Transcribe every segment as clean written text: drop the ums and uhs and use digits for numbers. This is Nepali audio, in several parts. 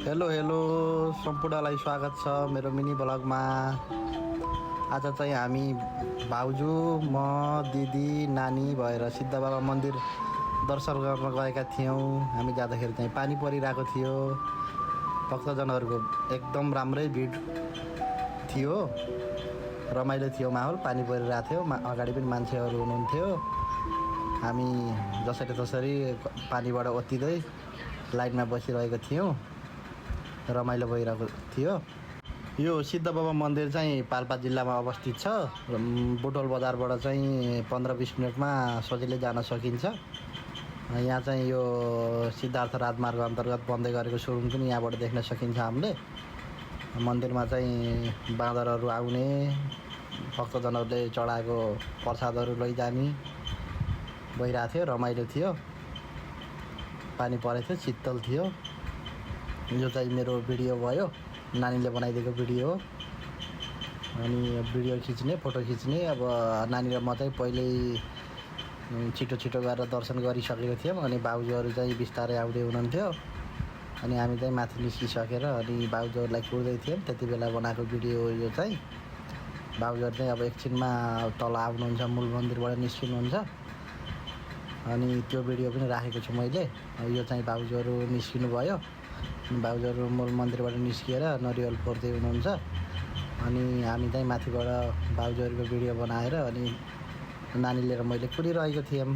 हेलो हेलो सम्पूर्णलाई स्वागत छ मेरो मिनी ब्लगमा। आज चाहिँ हामी भाउजू म दिदी नानी भएर सिद्ध बाबा मन्दिर दर्शन गर्न गएका थियौँ। हामी जाँदाखेरि चाहिँ पानी परिरहेको थियो, भक्तजनहरूको एकदम राम्रै भिड थियो, रमाइलो थियो माहौल। पानी परिरहेको थियो, अगाडि पनि मान्छेहरू हुनुहुन्थ्यो। हामी जसरी तसरी पानीबाट ओत्तिँदै लाइनमा बसिरहेको थियौँ, रमाइलो भइरहेको थियो। यो सिद्ध बाबा मन्दिर चाहिँ पाल्पा जिल्लामा अवस्थित छ। बुटोल बजारबाट चाहिँ 15-20 मिनटमा सजिलै जान सकिन्छ। यहाँ चाहिँ यो सिद्धार्थ राजमार्ग अन्तर्गत बन्दै गरेको सोरुम पनि यहाँबाट देख्न सकिन्छ हामीले। मन्दिरमा चाहिँ बाँदरहरू आउने, भक्तजनहरूले चढाएको प्रसादहरू लैजाने भइरहेको थियो, रमाइलो थियो। पानी परेको थियो, शीतल थियो। यो चाहिँ मेरो भिडियो भयो, नानीले बनाइदिएको भिडियो हो। अनि भिडियो खिच्ने, फोटो खिच्ने। अब नानी र म चाहिँ पहिल्यै छिटो छिटो गरेर दर्शन गरिसकेको थियौँ। अनि बाउजूहरू चाहिँ बिस्तारै आउँदै हुनुहुन्थ्यो। अनि हामी चाहिँ माथि निस्किसकेर अनि बाउजूहरूलाई कुर्दै थियौँ। त्यति बेला बनाएको भिडियो हो यो चाहिँ। बाउजूहरू चाहिँ अब एकछिनमा तल आउनुहुन्छ, मूल मन्दिरबाट निस्किनुहुन्छ। अनि त्यो भिडियो पनि राखेको छु मैले। यो चाहिँ बाउजूहरू निस्किनु भयो। बाउजूहरू मूल मन्दिरबाट निस्किएर नरिवल फोर्दै हुनुहुन्छ। अनि हामी चाहिँ माथिबाट बाउजूहरूको भिडियो बनाएर अनि नानीले र मैले कुरिरहेको थियौँ।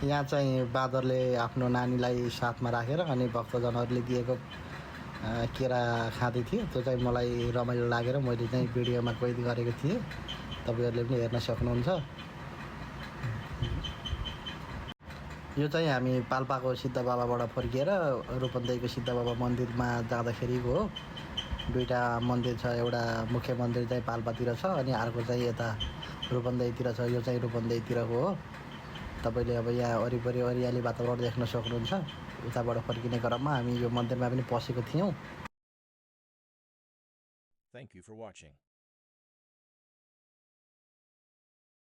यहाँ चाहिँ बाँदरले आफ्नो नानीलाई साथमा राखेर अनि भक्तजनहरूले दिएको केरा खाँदै थियो। त्यो चाहिँ मलाई रमाइलो लागेर मैले चाहिँ भिडियोमा कैद गरेको थिएँ। तपाईँहरूले पनि हेर्न सक्नुहुन्छ। यो चाहिँ हामी पाल्पाको सिद्ध बाबाबाट फर्किएर रूपन्देहीको सिद्ध बाबा मन्दिरमा जाँदाखेरिको हो। दुईवटा मन्दिर छ, एउटा मुख्य मन्दिर चाहिँ पाल्पातिर छ अनि अर्को चाहिँ यता रूपन्देहीतिर छ। यो चाहिँ रूपन्देहीतिरको हो। तपाईँले अब यहाँ वरिपरि हरियाली वातावरण देख्न सक्नुहुन्छ। उताबाट फर्किने क्रममा हामी यो मन्दिरमा पनि पसेको थियौँ। Thank you for watching.